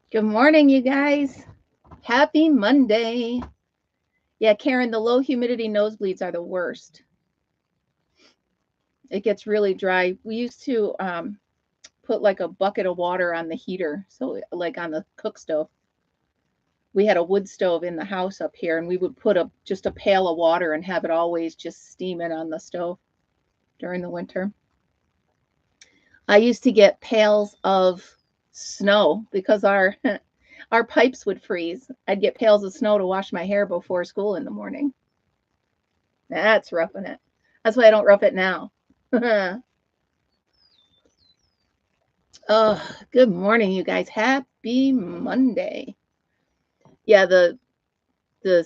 Good morning, you guys. Happy Monday. Yeah, Karen, the low humidity nosebleeds are the worst. It gets really dry. We used to put like a bucket of water on the heater, so like on the cook stove. We had a wood stove in the house up here, and we would put just a pail of water and have it always just steaming on the stove during the winter. I used to get pails of snow because our our pipes would freeze. I'd get pails of snow to wash my hair before school in the morning. That's roughing it. That's why I don't rough it now. Oh, good morning, you guys. Happy Monday. Yeah, the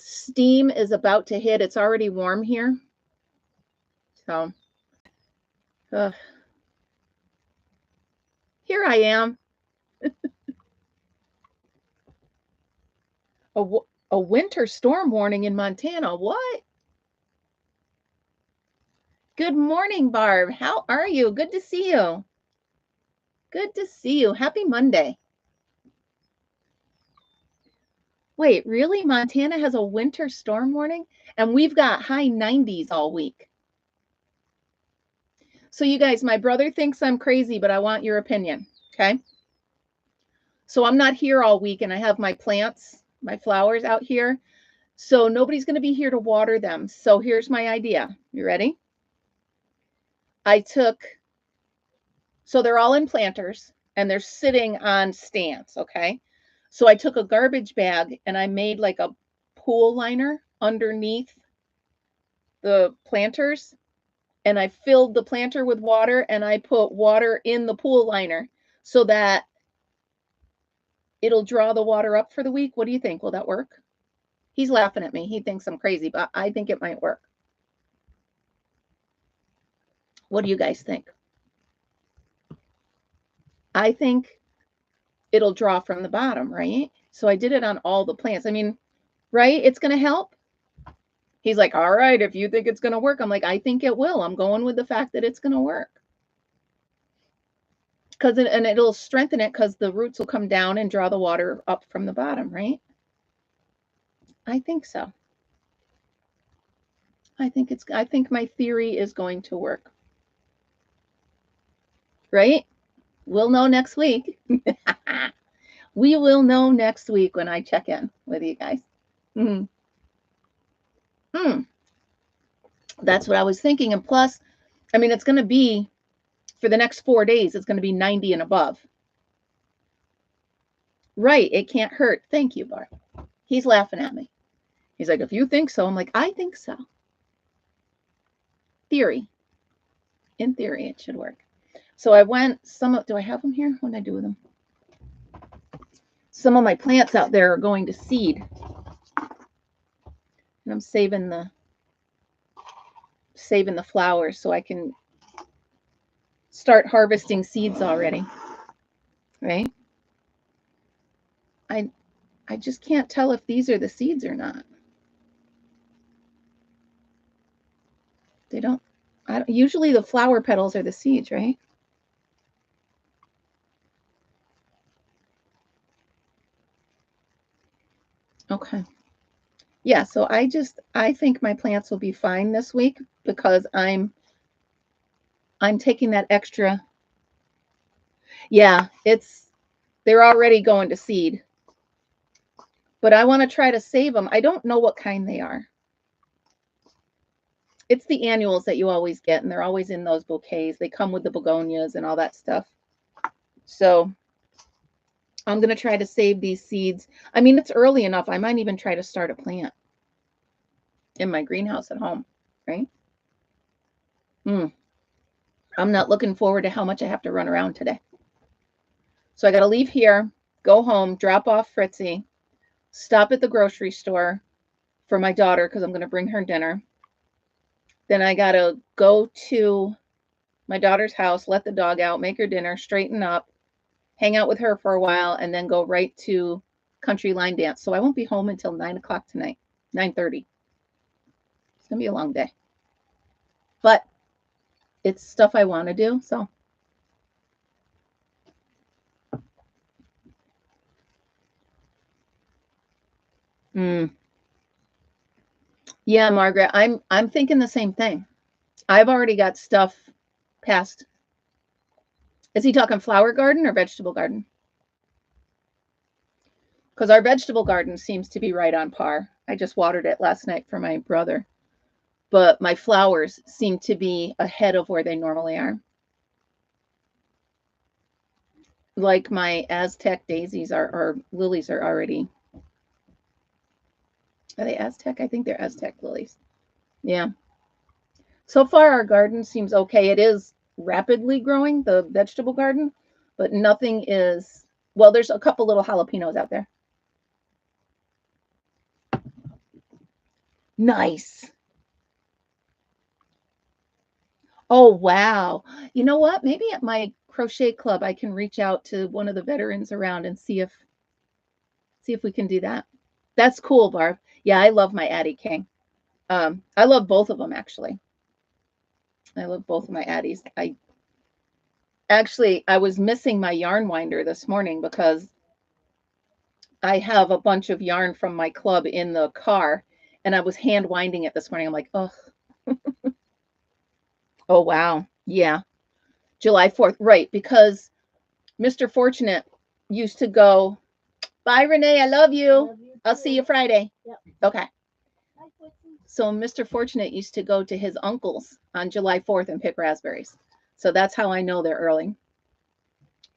steam is about to hit. It's already warm here. So here I am. A winter storm warning in Montana. What? Good morning, Barb. How are you? Good to see you. Good to see you. Happy Monday. Wait, really? Montana has a winter storm warning? And we've got high 90s all week. So you guys, my brother thinks I'm crazy, but I want your opinion, okay? So I'm not here all week, and I have my plants, my flowers out here. So nobody's going to be here to water them. So here's my idea. You ready? So they're all in planters, and they're sitting on stands, okay? So I took a garbage bag, and I made like a pool liner underneath the planters, and I filled the planter with water, and I put water in the pool liner so that it'll draw the water up for the week. What do you think? Will that work? He's laughing at me. He thinks I'm crazy, but I think it might work. What do you guys think? I think it'll draw from the bottom, right? So I did it on all the plants. I mean, right? It's going to help. He's like, all right, if you think it's going to work. I'm like, I think it will. I'm going with the fact that it's going to work. And it'll strengthen it because the roots will come down and draw the water up from the bottom, right? I think so. I think my theory is going to work. Right? We'll know next week. We will know next week when I check in with you guys. That's what I was thinking. And plus, I mean, it's going to be for the next 4 days, it's going to be 90 and above. Right. It can't hurt. Thank you, Bart. He's laughing at me. He's like, if you think so, I'm like, I think so. Theory. In theory, it should work. So I went, do I have them here? What did I do with them? Some of my plants out there are going to seed. And I'm saving the flowers so I can start harvesting seeds already. Right? I just can't tell if these are the seeds or not. Usually the flower petals are the seeds, right? Okay. Yeah, so I think my plants will be fine this week because I'm taking that extra. Yeah, they're already going to seed. But I want to try to save them. I don't know what kind they are. It's the annuals that you always get, and they're always in those bouquets. They come with the begonias and all that stuff. So I'm going to try to save these seeds. I mean, it's early enough. I might even try to start a plant in my greenhouse at home, right? I'm not looking forward to how much I have to run around today. So I got to leave here, go home, drop off Fritzy, stop at the grocery store for my daughter because I'm going to bring her dinner. Then I got to go to my daughter's house, let the dog out, make her dinner, straighten up, hang out with her for a while, and then go right to country line dance. So I won't be home until 9 o'clock tonight, 9:30. It's going to be a long day. But it's stuff I want to do, so. Yeah, Margaret, I'm thinking the same thing. I've already got stuff past. Is he talking flower garden or vegetable garden? Because our vegetable garden seems to be right on par. I just watered it last night for my brother. But my flowers seem to be ahead of where they normally are. Like my Aztec daisies or lilies are already. Are they Aztec? I think they're Aztec lilies. Yeah. So far, our garden seems okay. It is rapidly growing, the vegetable garden, but nothing is. Well, there's a couple little jalapenos out there. Nice. Oh, wow. You know what? Maybe at my crochet club, I can reach out to one of the veterans around and see if we can do that. That's cool, Barb. Yeah, I love my Addie King. I love both of them, actually. I love both of my Addies. I was missing my yarn winder this morning because I have a bunch of yarn from my club in the car, and I was hand winding it this morning. I'm like, oh, oh wow, yeah, July 4th, right? Because Mr. Fortunate used to go. Bye, Renee. I love you. I'll see you Friday. Yep. Okay. So Mr. Fortunate used to go to his uncle's on July 4th and pick raspberries. So that's how I know they're early.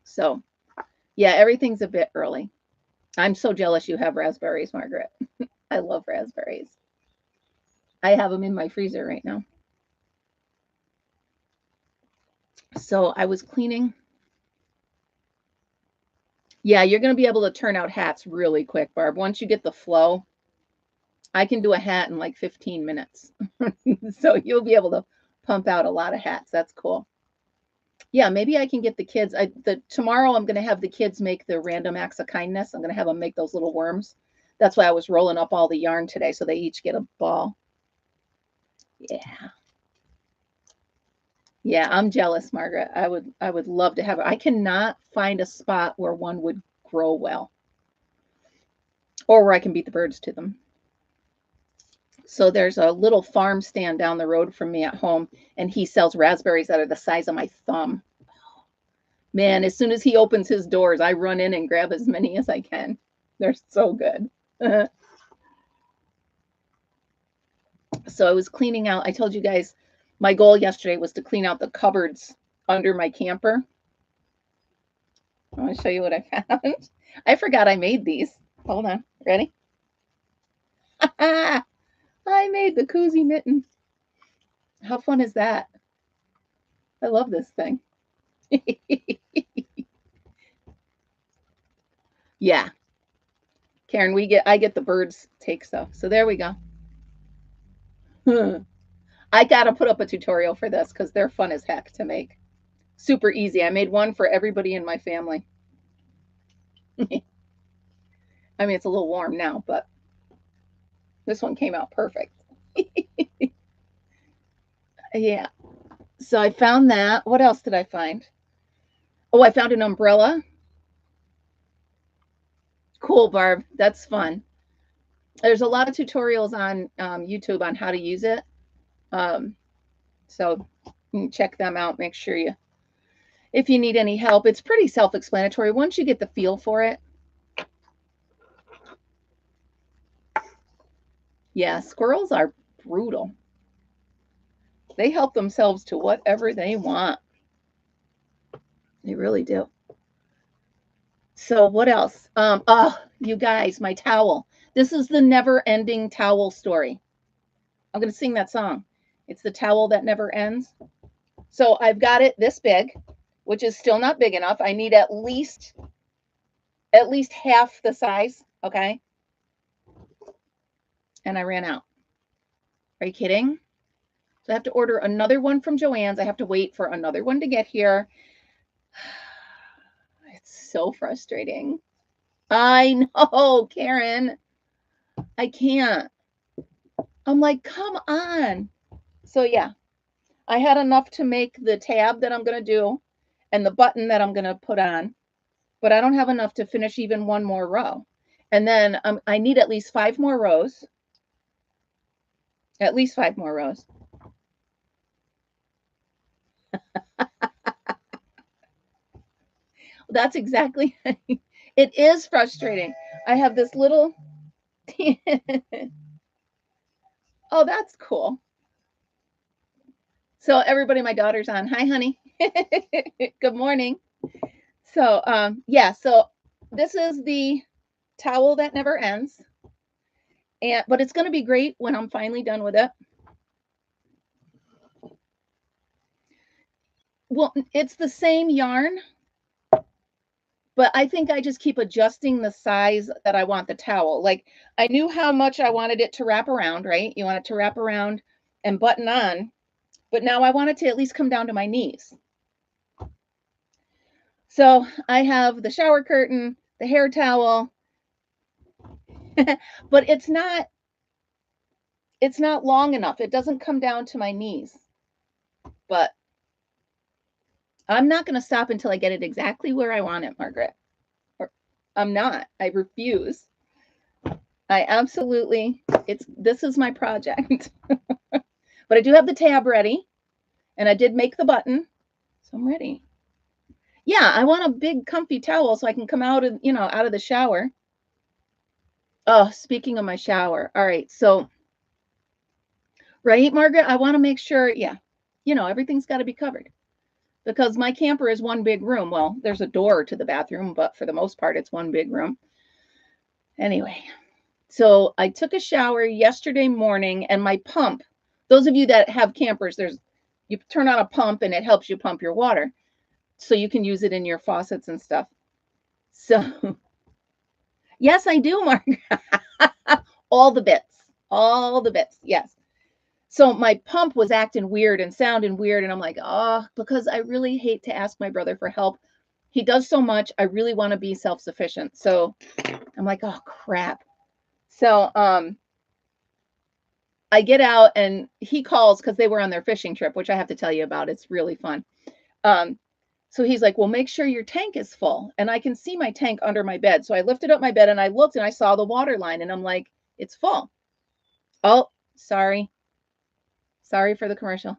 So, yeah, everything's a bit early. I'm so jealous you have raspberries, Margaret. I love raspberries. I have them in my freezer right now. So I was cleaning. Yeah, you're going to be able to turn out hats really quick, Barb. Once you get the flow, I can do a hat in like 15 minutes. So you'll be able to pump out a lot of hats. That's cool. Yeah, maybe I can get the kids. Tomorrow I'm going to have the kids make the random acts of kindness. I'm going to have them make those little worms. That's why I was rolling up all the yarn today, so they each get a ball. Yeah. Yeah, I'm jealous, Margaret. I would love to have it. I cannot find a spot where one would grow well, or where I can beat the birds to them. So there's a little farm stand down the road from me at home, and he sells raspberries that are the size of my thumb. Man, as soon as he opens his doors, I run in and grab as many as I can. They're so good. So I was cleaning out. I told you guys my goal yesterday was to clean out the cupboards under my camper. I want to show you what I found. I forgot I made these. Hold on. Ready? I made the koozie mitten. How fun is that? I love this thing. Yeah. Karen, I get the birds take stuff. So there we go. I got to put up a tutorial for this because they're fun as heck to make. Super easy. I made one for everybody in my family. I mean, it's a little warm now, but this one came out perfect. Yeah. So I found that. What else did I find? Oh, I found an umbrella. Cool, Barb. That's fun. There's a lot of tutorials on YouTube on how to use it. So you can check them out. Make sure if you need any help, it's pretty self-explanatory once you get the feel for it. Yeah, squirrels are brutal. They help themselves to whatever they want. They really do. So what else? Oh, you guys, my towel. This is the never-ending towel story. I'm going to sing that song. It's the towel that never ends. So I've got it this big, which is still not big enough. I need at least half the size, okay? And I ran out. Are you kidding? So I have to order another one from Joann's. I have to wait for another one to get here. It's so frustrating. I know, Karen. I can't. I'm like, come on. So yeah, I had enough to make the tab that I'm going to do and the button that I'm going to put on, but I don't have enough to finish even one more row. And then I need at least 5 more rows. At least 5 more rows. That's exactly, it is frustrating. I have this little, oh, that's cool. So everybody, my daughter's on. Hi, honey. Good morning. So, yeah, so this is the towel that never ends. But it's going to be great when I'm finally done with it. Well, it's the same yarn, but I think I just keep adjusting the size that I want the towel. Like, I knew how much I wanted it to wrap around, right? You want it to wrap around and button on, but now I want it to at least come down to my knees. So I have the shower curtain, the hair towel, but it's not long enough. It doesn't come down to my knees. But I'm not going to stop until I get it exactly where I want it, Margaret. I'm not. I refuse. I absolutely, this is my project. But I do have the tab ready, and I did make the button, so I'm ready. Yeah, I want a big comfy towel so I can come out of, out of the shower. Oh, speaking of my shower. All right, so, right, Margaret, I want to make sure, yeah, everything's got to be covered because my camper is one big room. Well, there's a door to the bathroom, but for the most part, it's one big room. Anyway, so I took a shower yesterday morning, and my pump, those of you that have campers, you turn on a pump and it helps you pump your water so you can use it in your faucets and stuff. So yes, I do, Mark. All the bits. Yes. So my pump was acting weird and sounding weird. And I'm like, oh, because I really hate to ask my brother for help. He does so much. I really want to be self-sufficient. So I'm like, oh, crap. So I get out and he calls because they were on their fishing trip, which I have to tell you about. It's really fun. So he's like, well, make sure your tank is full. And I can see my tank under my bed. So I lifted up my bed and I looked and I saw the water line and I'm like, it's full. Oh, sorry. Sorry for the commercial.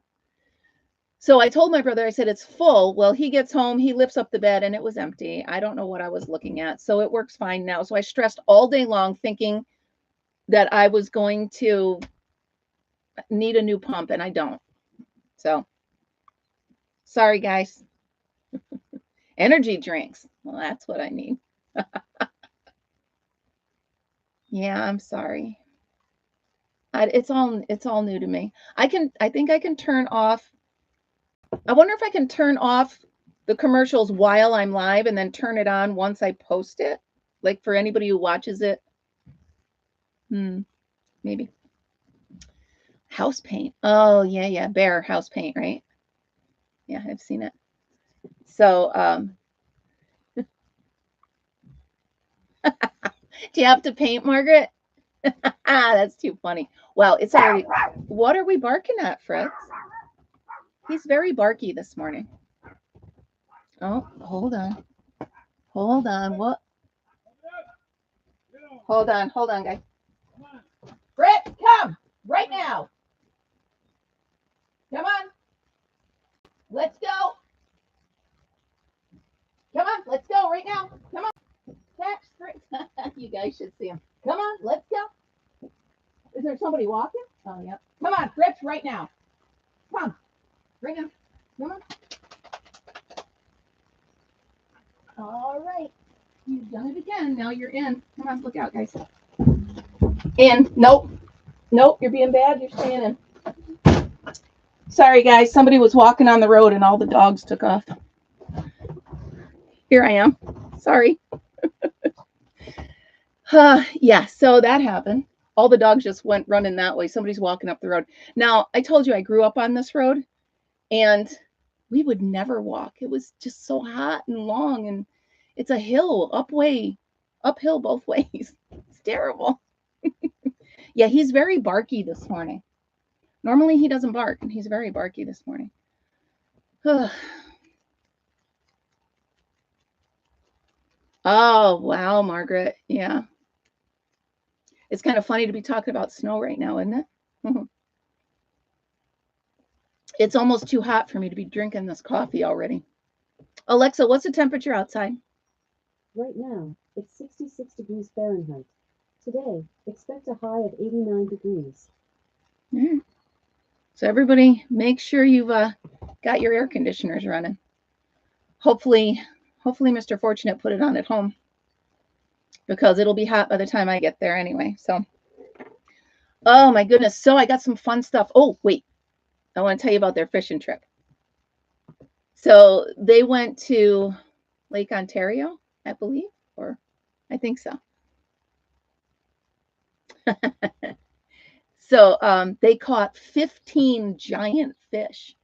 So I told my brother, I said, it's full. Well, he gets home, he lifts up the bed and it was empty. I don't know what I was looking at. So it works fine now. So I stressed all day long thinking that I was going to need a new pump and I don't. So sorry, guys. Energy drinks. Well, that's what I need. Yeah, I'm sorry. It's all new to me. I think I can turn off. I wonder if I can turn off the commercials while I'm live and then turn it on once I post it. Like for anybody who watches it. Maybe. House paint. Oh, yeah. Bear house paint, right? Yeah, I've seen it. So, do you have to paint, Margaret? That's too funny. Well, it's already. What are we barking at, Fritz? He's very barky this morning. Oh, hold on. What? Hold on, guys. Fritz, come right now. Come on. Let's go. Come on, let's go right now. Come on. Text Fritz. You guys should see him. Come on, let's go. Is there somebody walking? Oh, yeah. Come on, Fritz, right now. Come on. Right now. Come on. All right. You've done it again. Now you're in. Come on, look out, guys. In. Nope. You're being bad. You're staying in. Sorry, guys. Somebody was walking on the road and all the dogs took off. Here I am. Sorry. Yeah, so that happened. All the dogs just went running that way. Somebody's walking up the road. Now, I told you I grew up on this road, and we would never walk. It was just so hot and long, and it's a hill, uphill both ways. It's terrible. Yeah, he's very barky this morning. Normally he doesn't bark, and he's very barky this morning. Oh, wow, Margaret. Yeah. It's kind of funny to be talking about snow right now, isn't it? It's almost too hot for me to be drinking this coffee already. Alexa, what's the temperature outside? Right now, it's 66 degrees Fahrenheit. Today, expect a high of 89 degrees. Mm. So everybody, make sure you've got your air conditioners running. Hopefully Mr. Fortunate put it on at home, because it'll be hot by the time I get there anyway. So, oh my goodness. So I got some fun stuff. Oh, wait. I want to tell you about their fishing trip. So they went to Lake Ontario, I believe, or I think so. So they caught 15 giant fish,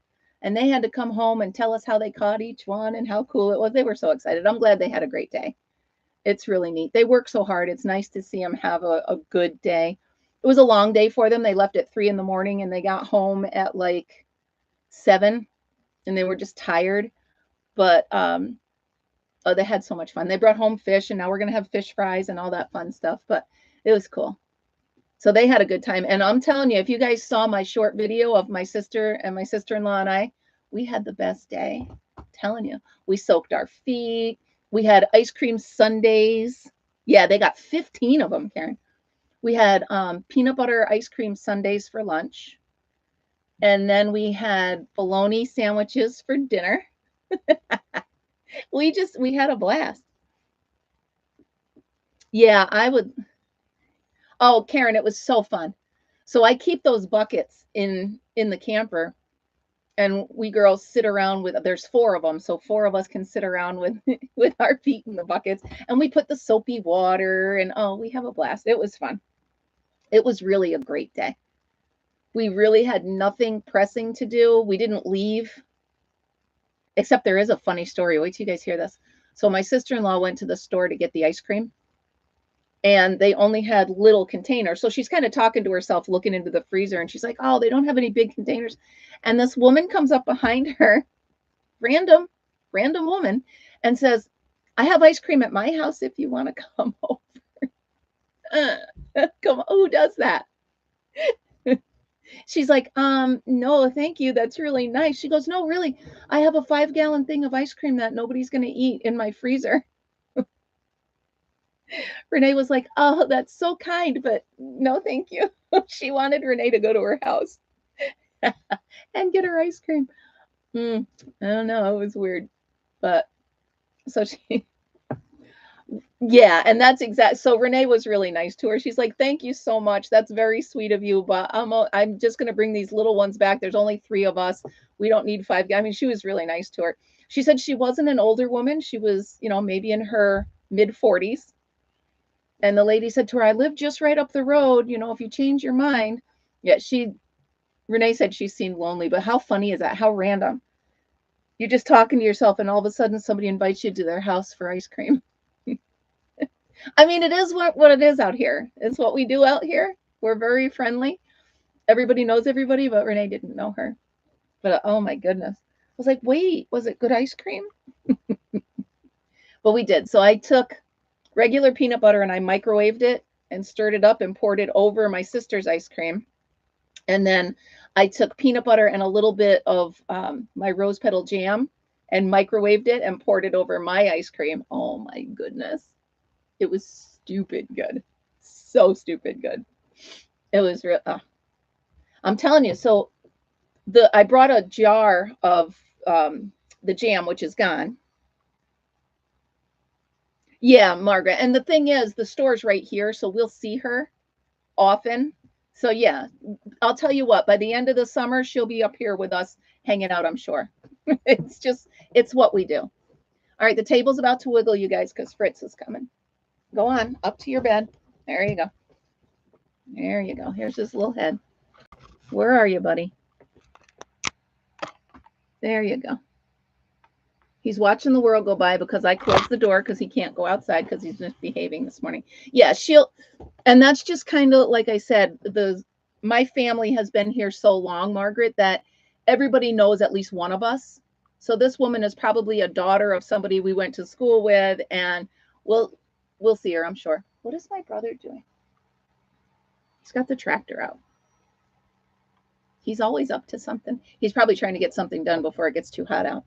and they had to come home and tell us how they caught each one and how cool it was. They were so excited. I'm glad they had a great day. It's really neat. They work so hard. It's nice to see them have a good day. It was a long day for them. They left at 3 a.m. and they got home at like 7, and they were just tired. But oh, they had so much fun. They brought home fish, and now we're gonna have fish fries and all that fun stuff. But it was cool. So they had a good time. And I'm telling you, if you guys saw my short video of my sister and my sister-in-law and I, we had the best day. I'm telling you, we soaked our feet. We had ice cream sundaes. Yeah, they got 15 of them, Karen. We had peanut butter ice cream sundaes for lunch. And then we had bologna sandwiches for dinner. We had a blast. Yeah, I would. Oh, Karen, it was so fun. So I keep those buckets in the camper, and we girls sit around with, there's 4 of them, so 4 of us can sit around with with our feet in the buckets, and we put the soapy water, and oh, we have a blast. It was fun. It was really a great day. We really had nothing pressing to do. We didn't leave, except there is a funny story. Wait till you guys hear this. So my sister-in-law went to the store to get the ice cream, and they only had little containers. So she's kind of talking to herself, looking into the freezer, and she's like, oh, they don't have any big containers. And this woman comes up behind her, random woman, and says, I have ice cream at my house if you want to come over. Come on, who does that? She's like, no, thank you. That's really nice. She goes, no, really, I have a 5-gallon thing of ice cream that nobody's going to eat in my freezer. Renee was like, oh, that's so kind, but no, thank you. She wanted Renee to go to her house and get her ice cream. I don't know. It was weird. But so she, yeah, and that's exact. So Renee was really nice to her. She's like, thank you so much. That's very sweet of you, but I'm just going to bring these little ones back. There's only 3 of us. We don't need 5. I mean, she was really nice to her. She said she wasn't an older woman. She was, maybe in her mid 40s. And the lady said to her, I live just right up the road. If you change your mind. Yeah, Renee said she seemed lonely, but how funny is that? How random. You're just talking to yourself, and all of a sudden somebody invites you to their house for ice cream. I mean, it is what it is out here. It's what we do out here. We're very friendly. Everybody knows everybody, but Renee didn't know her. But oh my goodness. I was like, wait, was it good ice cream? But we did. So I took regular peanut butter and I microwaved it and stirred it up and poured it over my sister's ice cream. And then I took peanut butter and a little bit of my rose petal jam and microwaved it and poured it over my ice cream. Oh my goodness. It was stupid good. So stupid good. It was real. I'm telling you. So I brought a jar of the jam, which is gone. Yeah, Margaret. And the thing is, the store's right here, so we'll see her often. So yeah, I'll tell you what, by the end of the summer, she'll be up here with us hanging out, I'm sure. It's what we do. All right, the table's about to wiggle, you guys, because Fritz is coming. Go on, up to your bed. There you go. There you go. Here's his little head. Where are you, buddy? There you go. He's watching the world go by because I closed the door because he can't go outside because he's misbehaving this morning. Yeah, and that's just kind of like I said, my family has been here so long, Margaret, that everybody knows at least one of us. So this woman is probably a daughter of somebody we went to school with, and we'll see her, I'm sure. What is my brother doing? He's got the tractor out. He's always up to something. He's probably trying to get something done before it gets too hot out.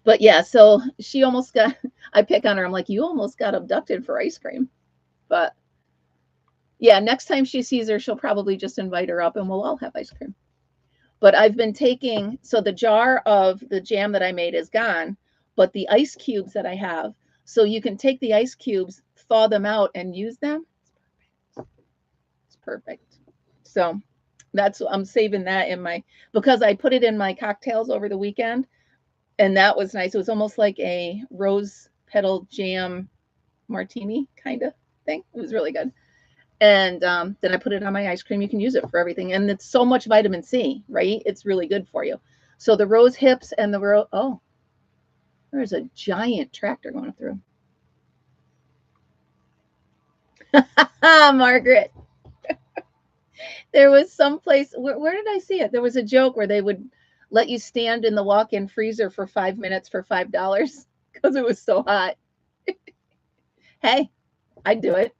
But yeah, so she almost got, I pick on her. I'm like, you almost got abducted for ice cream. But yeah, next time she sees her, she'll probably just invite her up and we'll all have ice cream. But I've been taking, so the jar of the jam that I made is gone, but the ice cubes that I have, so you can take the ice cubes, thaw them out and use them. It's perfect. So that's, I'm saving that in my, because I put it in my cocktails over the weekend and that was nice. It was almost like a rose petal jam martini kind of thing. It was really good. And then I put it on my ice cream. You can use it for everything. And it's so much vitamin C, right? It's really good for you. So the rose hips and the rose, oh, there's a giant tractor going through. Margaret. There was some place, where did I see it? There was a joke where they would let you stand in the walk-in freezer for 5 minutes for $5 because it was so hot. Hey, I'd do it.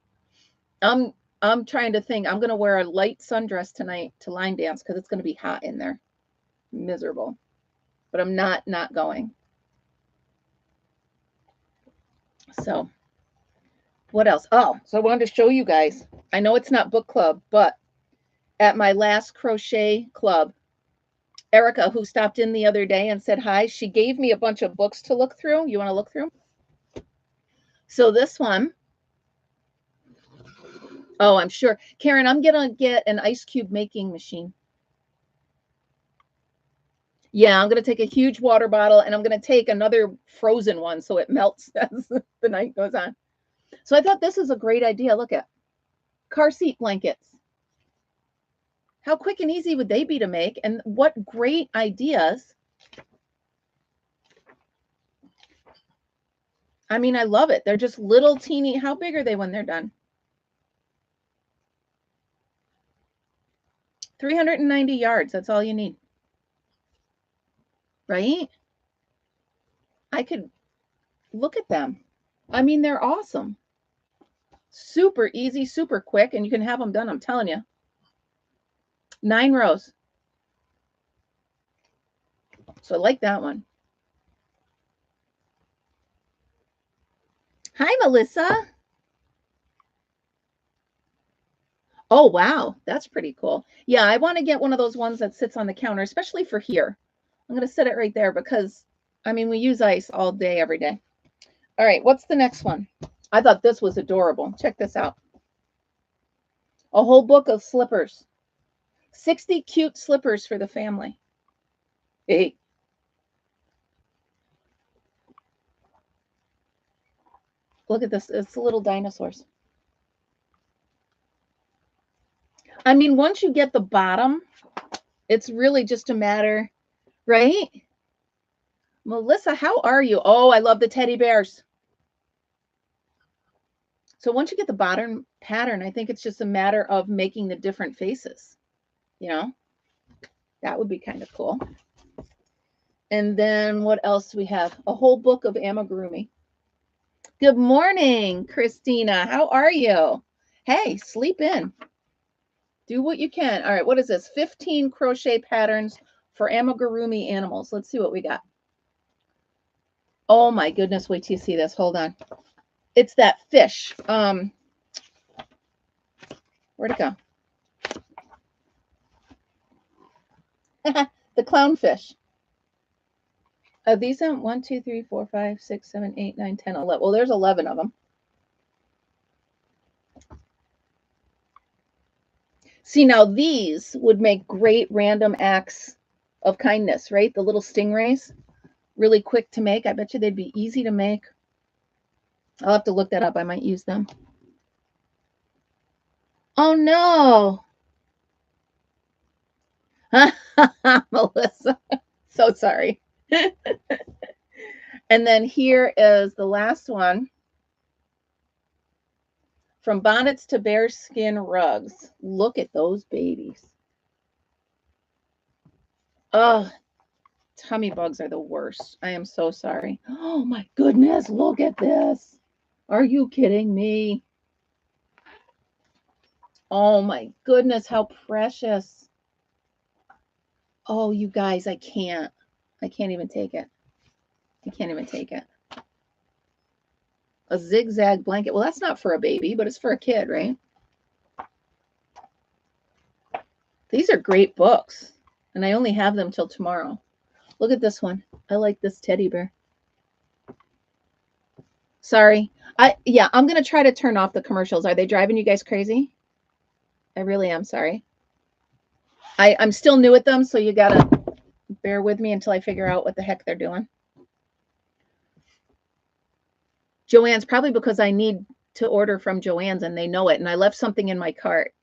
I'm trying to think. I'm going to wear a light sundress tonight to line dance because it's going to be hot in there. Miserable. But I'm not going. So what else? Oh, so I wanted to show you guys. I know it's not book club, but at my last crochet club, Erica, who stopped in the other day and said hi, she gave me a bunch of books to look through. You want to look through? So this one, oh, I'm sure. Karen, I'm going to get an ice cube making machine. Yeah, I'm going to take a huge water bottle and I'm going to take another frozen one so it melts as the night goes on. So I thought this is a great idea. Look at car seat blankets. How quick and easy would they be to make? And what great ideas. I mean, I love it. They're just little teeny. How big are they when they're done? 390 yards. That's all you need. Right? I could look at them. I mean, they're awesome. Super easy, super quick, and you can have them done. I'm telling you. 9 rows. So I like that one. Hi, Melissa. Oh, wow. That's pretty cool. Yeah, I want to get one of those ones that sits on the counter, especially for here. I'm going to set it right there because, I mean, we use ice all day, every day. All right, what's the next one? I thought this was adorable. Check this out. A whole book of slippers. 60 cute slippers for the family. Hey. Look at this. It's little dinosaurs. I mean, once you get the bottom, it's really just a matter, right? Melissa, how are you? Oh, I love the teddy bears. So once you get the bottom pattern, I think it's just a matter of making the different faces. You know, that would be kind of cool. And then what else do we have? A whole book of amigurumi. Good morning, Christina. How are you? Hey, sleep in. Do what you can. All right, what is this? 15 crochet patterns for amigurumi animals. Let's see what we got. Oh my goodness, wait till you see this. Hold on. It's that fish. Where'd it go? The clownfish. These are 1, 2, 3, 4, 5, 6, 7, 8, 9, 10, 11. Well, there's 11 of them. See, now these would make great random acts of kindness, right? The little stingrays, really quick to make. I bet you they'd be easy to make. I'll have to look that up. I might use them. Oh, no. Melissa, so sorry. And then here is the last one. From bonnets to bearskin rugs. Look at those babies. Oh, tummy bugs are the worst. I am so sorry. Oh my goodness, look at this. Are you kidding me? Oh my goodness, how precious. Oh, you guys, I can't even take it. I can't even take it. A zigzag blanket. Well, that's not for a baby, but it's for a kid, right? These are great books, and I only have them till tomorrow. Look at this one. I like this teddy bear. Sorry. I'm going to try to turn off the commercials. Are they driving you guys crazy? I really am sorry. I'm still new at them, so you got to bear with me until I figure out what the heck they're doing. Joann's, probably because I need to order from Joann's and they know it, and I left something in my cart.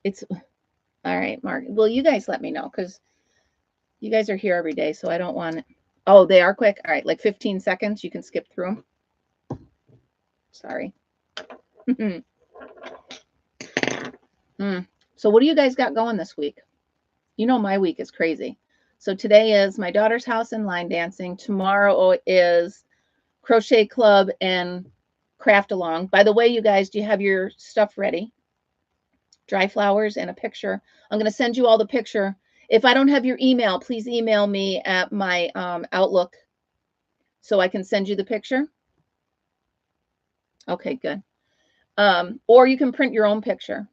It's all right, Mark. Well, you guys let me know because you guys are here every day, so I don't want it. Oh, they are quick. All right, like 15 seconds. You can skip through them. Sorry. So what do you guys got going this week? You know my week is crazy. So today is my daughter's house and line dancing. Tomorrow is crochet club and craft along. By the way, you guys, do you have your stuff ready? Dry flowers and a picture. I'm going to send you all the picture. If I don't have your email, please email me at my Outlook so I can send you the picture. Okay, good. Or you can print your own picture.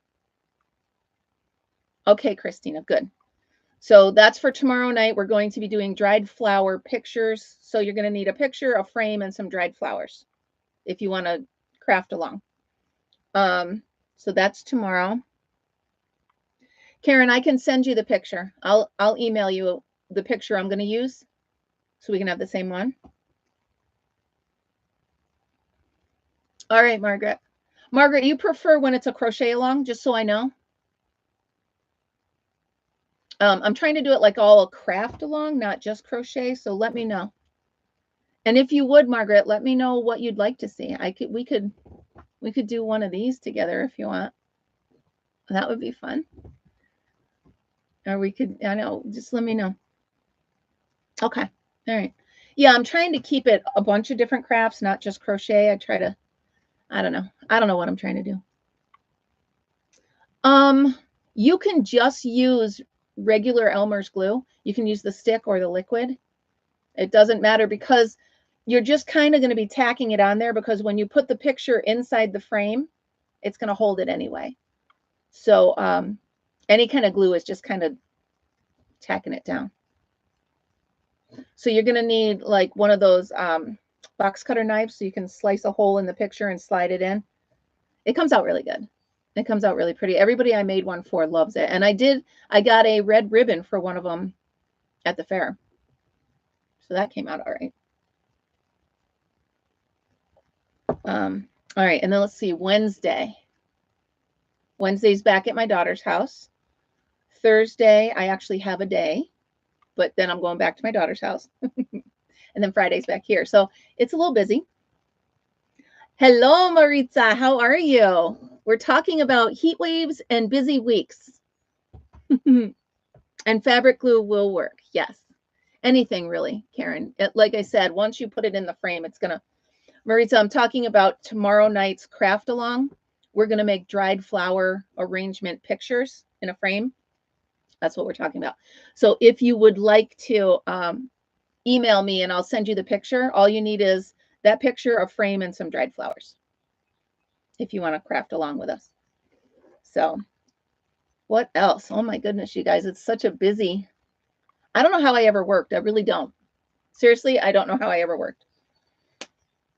Okay, Christina, good. So that's for tomorrow night. We're going to be doing dried flower pictures. So you're going to need a picture, a frame, and some dried flowers if you want to craft along. So that's tomorrow. Karen, I can send you the picture. I'll email you the picture I'm going to use so we can have the same one. All right, Margaret. Margaret, you prefer when it's a crochet along, just so I know? I'm trying to do it like all a craft along, not just crochet, so let me know. And if you would, Margaret, let me know what you'd like to see. We could do one of these together if you want. That would be fun. Or we could, I know, just let me know. Okay. All right. Yeah, I'm trying to keep it a bunch of different crafts, not just crochet. I don't know what I'm trying to do. You can just use regular Elmer's glue. You can use the stick or the liquid. It doesn't matter because you're just kind of going to be tacking it on there because when you put the picture inside the frame, it's going to hold it anyway. So any kind of glue is just kind of tacking it down. So you're going to need like one of those box cutter knives so you can slice a hole in the picture and slide it in. It comes out really good. It comes out really pretty. Everybody I made one for loves it. And I got a red ribbon for one of them at the fair. So that came out all right. All right, and then let's see, Wednesday. Wednesday's back at my daughter's house. Thursday, I actually have a day, but then I'm going back to my daughter's house. And then Friday's back here. So it's a little busy. Hello, Maritza. How are you? We're talking about heat waves and busy weeks. And fabric glue will work. Yes. Anything really, Karen. Like I said, once you put it in the frame, it's going to. Maritza, I'm talking about tomorrow night's craft along. We're going to make dried flower arrangement pictures in a frame. That's what we're talking about. So if you would like to email me and I'll send you the picture, all you need is that picture, a frame, and some dried flowers if you want to craft along with us. So what else? Oh my goodness, you guys, it's such a busy. I don't know how I ever worked. I really don't. Seriously, I don't know how I ever worked.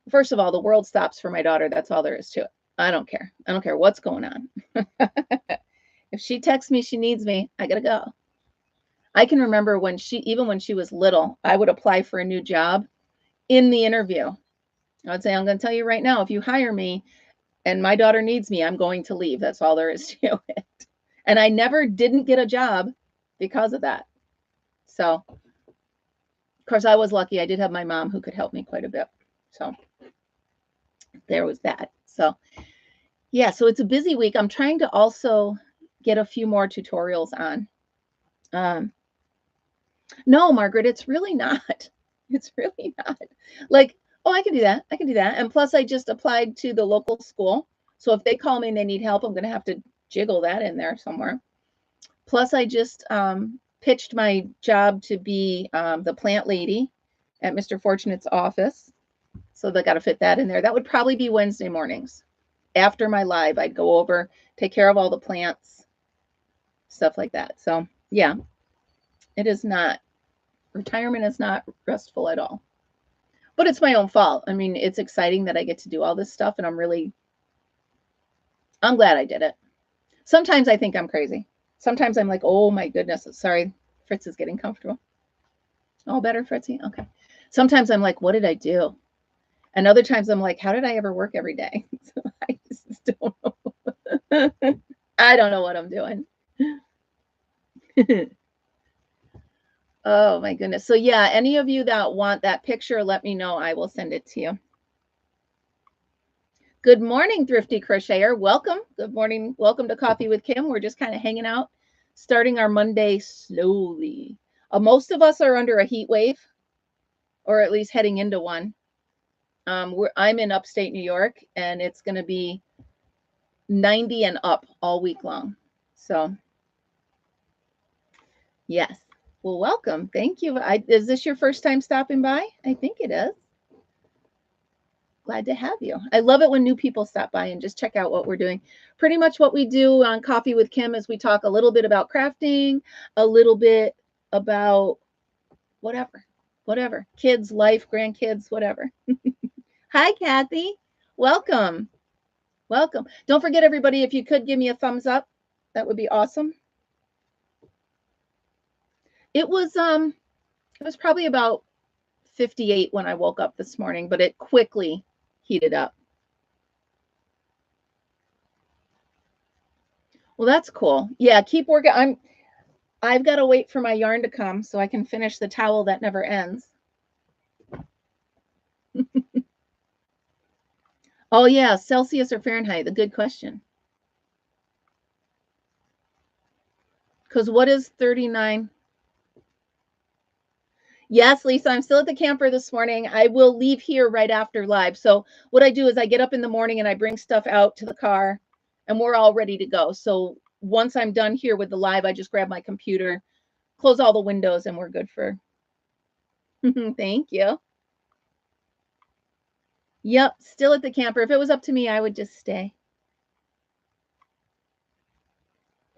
First of all, the world stops for my daughter. That's all there is to it. I don't care. I don't care what's going on. If she texts me she needs me, I gotta go. I can remember even when she was little, I would apply for a new job. In the interview, I would say, I'm going to tell you right now, if you hire me and my daughter needs me, I'm going to leave. That's all there is to it. And I never didn't get a job because of that. So, of course, I was lucky. I did have my mom who could help me quite a bit. So there was that. So yeah, so it's a busy week. I'm trying to also get a few more tutorials on. No, Margaret, it's really not. It's really not. Like, oh, I can do that. I can do that. And plus, I just applied to the local school. So if they call me and they need help, I'm going to have to jiggle that in there somewhere. Plus, I just pitched my job to be the plant lady at Mr. Fortunate's office. So they got to fit that in there. That would probably be Wednesday mornings. After my live, I'd go over, take care of all the plants, stuff like that. So yeah, it is not, retirement is not restful at all. But it's my own fault. I mean, it's exciting that I get to do all this stuff, and I'm glad I did it. Sometimes I think I'm crazy. Sometimes I'm like, oh my goodness, sorry, Fritz is getting comfortable. All better, Fritzy? Okay. Sometimes I'm like, what did I do? And other times I'm like, how did I ever work every day? So I just don't know. I don't know what I'm doing. Oh my goodness. So yeah, any of you that want that picture, let me know. I will send it to you. Good morning, Thrifty Crocheter. Welcome. Good morning. Welcome to Coffee with Kim. We're just kind of hanging out, starting our Monday slowly. Most of us are under a heat wave, or at least heading into one. I'm in upstate New York, and it's going to be 90 and up all week long. So, yes. Well, welcome. Thank you. Is this your first time stopping by? I think it is. Glad to have you. I love it when new people stop by and just check out what we're doing. Pretty much what we do on Coffee with Kim is we talk a little bit about crafting, a little bit about whatever, kids, life, grandkids, whatever. Hi, Kathy. Welcome. Welcome. Don't forget, everybody, if you could give me a thumbs up, that would be awesome. It was probably about 58 when I woke up this morning, but it quickly heated up. Well, that's cool. Yeah, keep working. I've got to wait for my yarn to come so I can finish the towel that never ends. Oh yeah, Celsius or Fahrenheit? A good question. Because what is 39? Yes, Lisa, I'm still at the camper this morning. I will leave here right after live. So what I do is I get up in the morning and I bring stuff out to the car, and we're all ready to go. So once I'm done here with the live, I just grab my computer, close all the windows, and we're good for. Thank you. Yep, still at the camper. If it was up to me, I would just stay.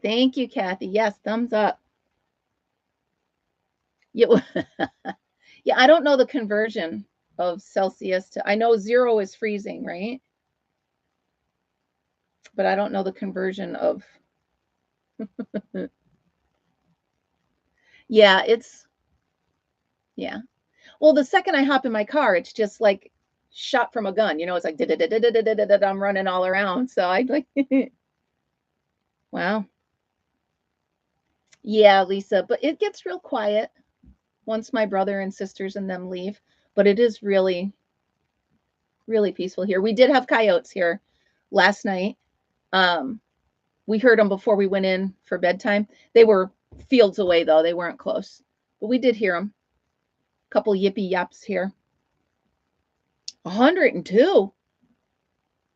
Thank you, Kathy. Yes, thumbs up. Yeah, yeah, I don't know the conversion of Celsius to, I know 0 is freezing, right? But I don't know the conversion of. Yeah, yeah. Well, the second I hop in my car, it's just like shot from a gun. It's like I'm running all around. So I like, wow. Yeah, Lisa, but it gets real quiet once my brother and sisters and them leave. But it is really, really peaceful here. We did have coyotes here last night. We heard them before we went in for bedtime. They were fields away, though. They weren't close. But we did hear them. A couple yippee yaps here. 102.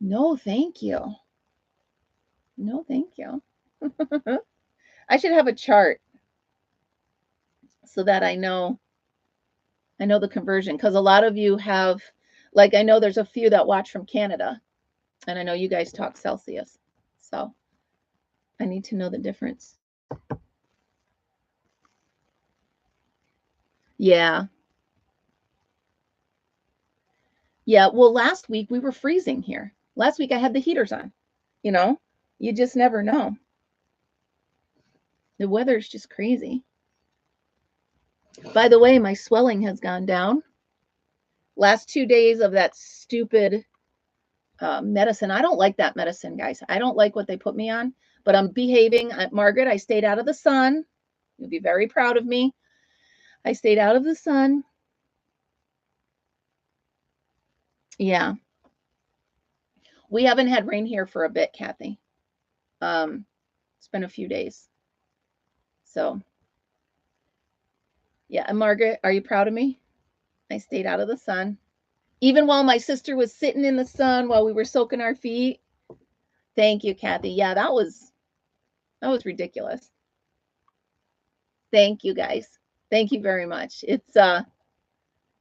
No, thank you. No, thank you. I should have a chart so that I know the conversion, because a lot of you have, like, I know there's a few that watch from Canada, and I know you guys talk Celsius. So I need to know the difference. Yeah. Yeah, well, last week we were freezing here. Last week I had the heaters on. You just never know. The weather's just crazy. By the way, my swelling has gone down. Last 2 days of that stupid medicine. I don't like that medicine, guys. I don't like what they put me on, but I'm behaving. Margaret, I stayed out of the sun. You'll be very proud of me. I stayed out of the sun. Yeah. We haven't had rain here for a bit, Kathy. It's been a few days. So, yeah. And Margaret, are you proud of me? I stayed out of the sun. Even while my sister was sitting in the sun while we were soaking our feet. Thank you, Kathy. Yeah, that was That was ridiculous. Thank you guys. Thank you very much. It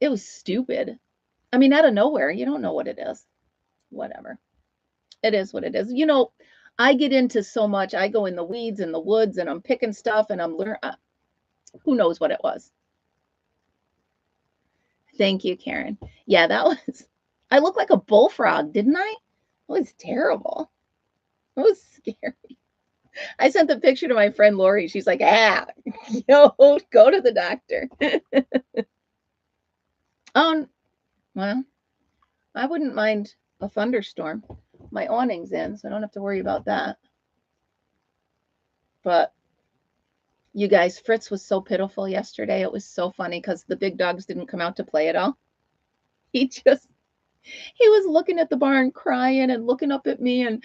was stupid. I mean, out of nowhere, you don't know what it is. Whatever. It is what it is. You know, I get into so much. I go in the weeds and the woods and I'm picking stuff and I'm learning. Who knows what it was? Thank you, Karen. Yeah, that was, I looked like a bullfrog, didn't I? It was terrible. It was scary. I sent the picture to my friend Lori. She's like, go to the doctor. Oh, well, I wouldn't mind a thunderstorm. My awning's in, so I don't have to worry about that. But you guys, Fritz was so pitiful yesterday. It was so funny because the big dogs didn't come out to play at all. He was looking at the barn crying and looking up at me, and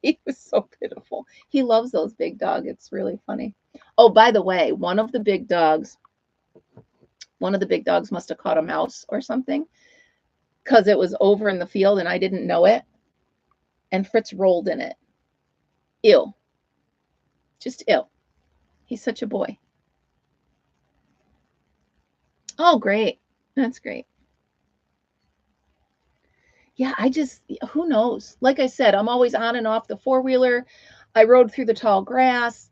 he was so pitiful. He loves those big dogs. It's really funny. Oh, by the way, one of the big dogs must have caught a mouse or something because it was over in the field and I didn't know it. And Fritz rolled in it. Ew. Just ew. He's such a boy. Oh, great. That's great. Yeah, who knows? Like I said, I'm always on and off the four-wheeler. I rode through the tall grass.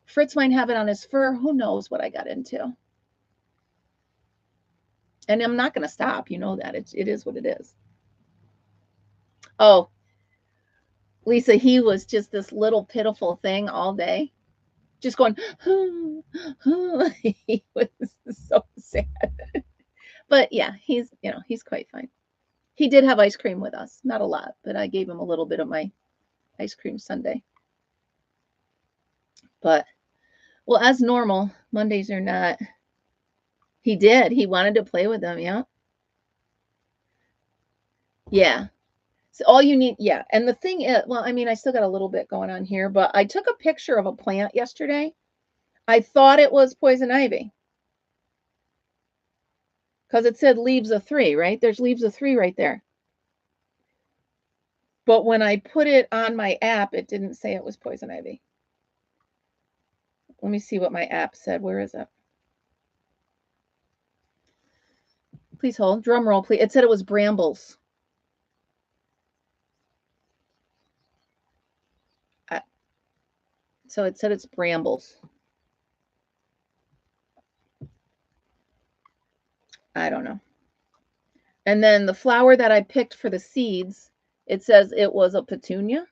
Fritz might have it on his fur. Who knows what I got into? And I'm not going to stop. You know that. It is what it is. Oh, Lisa, he was just this little pitiful thing all day. Just going, he was so sad. But yeah, he's quite fine. He did have ice cream with us. Not a lot, but I gave him a little bit of my ice cream sundae. But, well, as normal, Mondays are not. He did. He wanted to play with them, yeah. Yeah. So all you need, yeah. And the thing is, well, I mean, I still got a little bit going on here, but I took a picture of a plant yesterday. I thought it was poison ivy because it said leaves of 3, right? There's leaves of 3 right there. But when I put it on my app, it didn't say it was poison ivy. Let me see what my app said. Where is it? Please hold. Drum roll, please. It said it was brambles. So it said it's brambles. I don't know. And then the flower that I picked for the seeds, it says it was a petunia.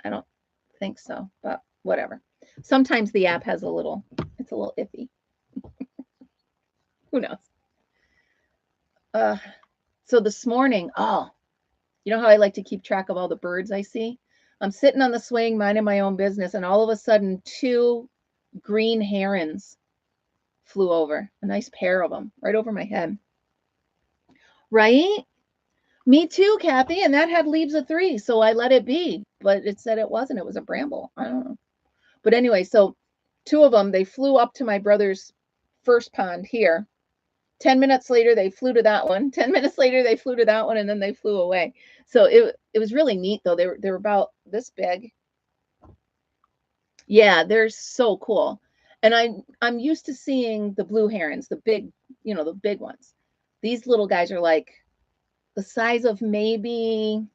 I don't think so, but whatever. Sometimes the app has it's a little iffy. Who knows? So this morning, you know how I like to keep track of all the birds I see? I'm sitting on the swing, minding my own business, and all of a sudden 2 green herons flew over, a nice pair of them, right over my head. Right? Me too, Kathy, and that had leaves of 3, so I let it be, but it said it wasn't. It was a bramble. I don't know. But anyway, so 2 of them, they flew up to my brother's first pond here. 10 minutes later, they flew to that one. 10 minutes later, they flew to that one, and then they flew away. So it was really neat, though. They were about this big. Yeah, they're so cool. And I'm used to seeing the blue herons, the big, the big ones. These little guys are like the size of maybe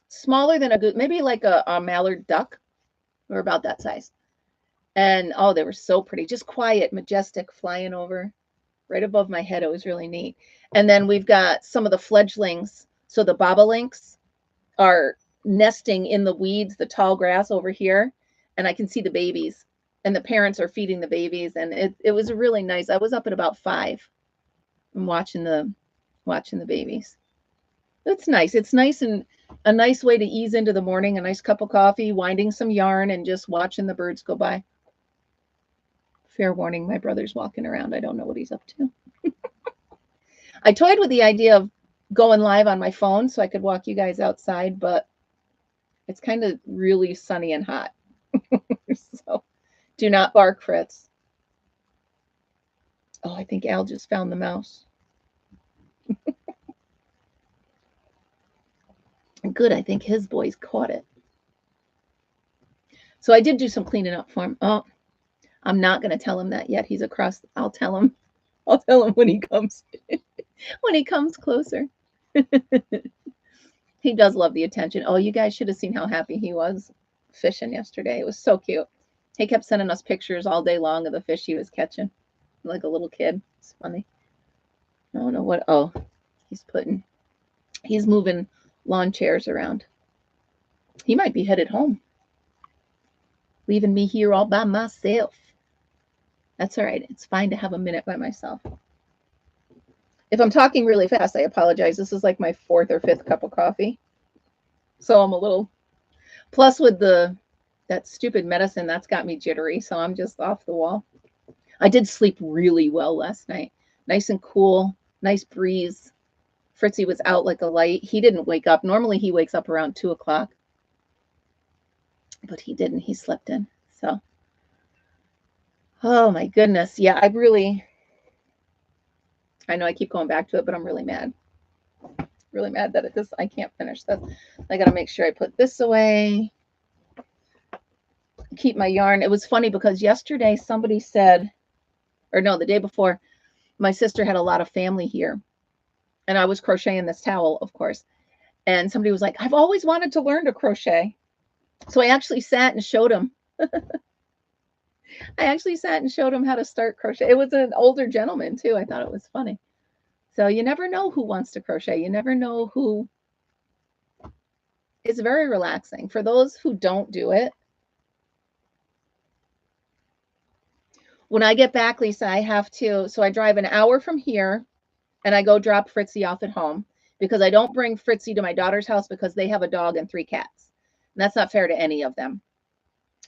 smaller than a goose, maybe like a mallard duck, or about that size. And oh, they were so pretty, just quiet, majestic, flying over right above my head. It was really neat. And then we've got some of the fledglings. So the bobolinks are nesting in the weeds, the tall grass over here, and I can see the babies, and the parents are feeding the babies, and it was really nice. I was up at about 5 and watching the babies. It's nice. It's nice, and a nice way to ease into the morning, a nice cup of coffee, winding some yarn, and just watching the birds go by. Fair warning, my brother's walking around. I don't know what he's up to. I toyed with the idea of going live on my phone so I could walk you guys outside, but it's kind of really sunny and hot. So do not bark, Fritz. Oh, I think Al just found the mouse. Good, I think his boys caught it. So I did do some cleaning up for him. Oh, I'm not going to tell him that yet. He's across. I'll tell him. I'll tell him when he comes. When he comes closer. He does love the attention. Oh, you guys should have seen how happy he was fishing yesterday. It was so cute. He kept sending us pictures all day long of the fish he was catching, like a little kid. It's funny. I don't know what. Oh, he's moving lawn chairs around. He might be headed home, leaving me here all by myself. That's all right. It's fine to have a minute by myself. If I'm talking really fast, I apologize. This is like my 4th or 5th cup of coffee. So I'm a little, plus with that stupid medicine, that's got me jittery. So I'm just off the wall. I did sleep really well last night. Nice and cool, nice breeze. Fritzy was out like a light. He didn't wake up. Normally he wakes up around 2 o'clock. But he didn't. He slept in. So, oh my goodness. Yeah, I know I keep going back to it, but I'm really mad. Really mad that I can't finish this. I got to make sure I put this away. Keep my yarn. It was funny because yesterday somebody said, or no, the day before, my sister had a lot of family here. And I was crocheting this towel, of course. And somebody was like, I've always wanted to learn to crochet. So I actually sat and showed him. I actually sat and showed him how to start crochet. It was an older gentleman too. I thought it was funny. So you never know who wants to crochet. You never know who. It's very relaxing. For those who don't do it, when I get back, Lisa, I have to, so I drive an hour from here and I go drop Fritzy off at home because I don't bring Fritzy to my daughter's house because they have a dog and 3 cats. And that's not fair to any of them.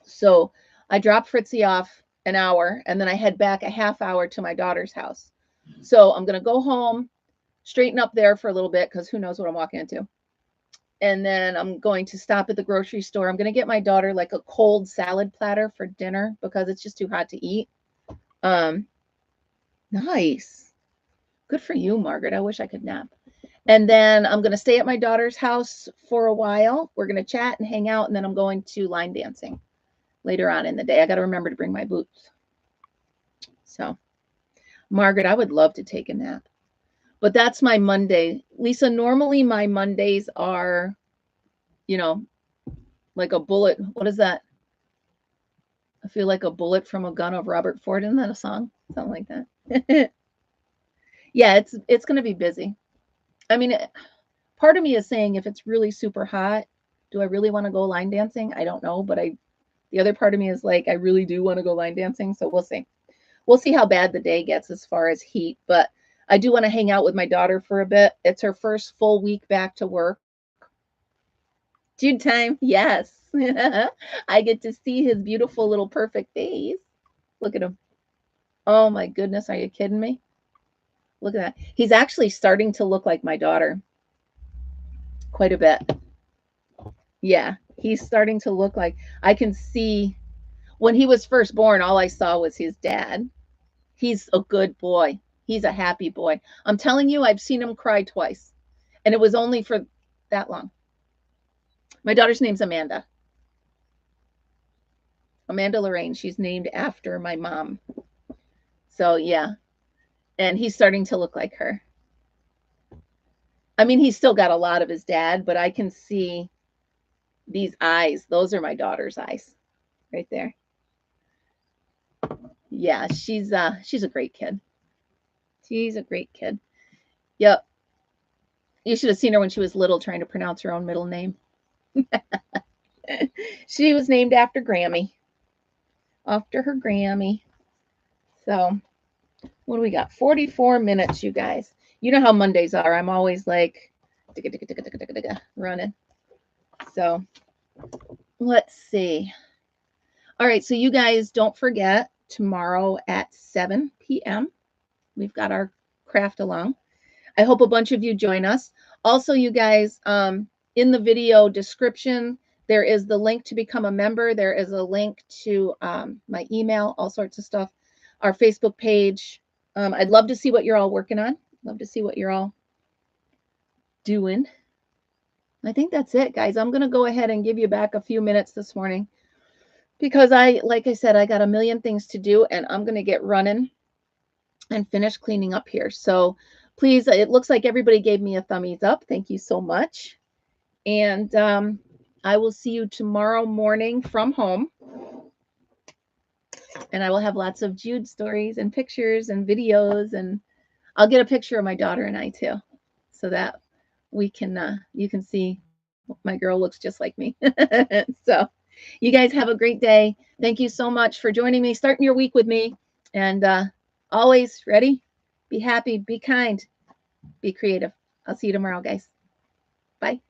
So I drop Fritzy off an hour and then I head back a half hour to my daughter's house. So I'm going to go home, straighten up there for a little bit because who knows what I'm walking into. And then I'm going to stop at the grocery store. I'm going to get my daughter like a cold salad platter for dinner because it's just too hot to eat. Nice. Good for you, Margaret. I wish I could nap. And then I'm going to stay at my daughter's house for a while. We're going to chat and hang out. And then I'm going to line dancing later on in the day. I got to remember to bring my boots. So, Margaret, I would love to take a nap. But that's my Monday. Lisa, normally my Mondays are, like a bullet. What is that? I feel like a bullet from a gun of Robert Ford. Isn't that a song? Something like that. Yeah, it's going to be busy. I mean, part of me is saying if it's really super hot, do I really want to go line dancing? I don't know, but the other part of me is like, I really do want to go line dancing. So we'll see. We'll see how bad the day gets as far as heat, but I do want to hang out with my daughter for a bit. It's her first full week back to work. June time, yes. I get to see his beautiful little perfect face. Look at him. Oh my goodness, are you kidding me? Look at that. He's actually starting to look like my daughter quite a bit. Yeah, he's starting to look like, I can see, when he was first born, all I saw was his dad. He's a good boy. He's a happy boy. I'm telling you, I've seen him cry twice. And it was only for that long. My daughter's name's Amanda. Amanda Lorraine. She's named after my mom. So, yeah. And he's starting to look like her. I mean, he's still got a lot of his dad, but I can see these eyes. Those are my daughter's eyes right there. Yeah, she's a great kid. She's a great kid. Yep. You should have seen her when she was little trying to pronounce her own middle name. She was named after Grammy. After her Grammy. So, what do we got? 44 minutes, you guys. You know how Mondays are. I'm always like running. So, let's see. All right, so you guys don't forget tomorrow at 7 p.m. We've got our craft along. I hope a bunch of you join us. Also, you guys, in the video description, there is the link to become a member. There is a link to my email, all sorts of stuff, our Facebook page. I'd love to see what you're all working on. Love to see what you're all doing. I think that's it, guys. I'm going to go ahead and give you back a few minutes this morning. because like I said, I got a million things to do, and I'm going to get running and finish cleaning up here. So please, it looks like everybody gave me a thumbs up. Thank you so much. And I will see you tomorrow morning from home. And I will have lots of Jude stories and pictures and videos. And I'll get a picture of my daughter and I too, so that we can, you can see my girl looks just like me. So you guys have a great day. Thank you so much for joining me, starting your week with me. And always ready, be happy, be kind, be creative. I'll see you tomorrow, guys. Bye.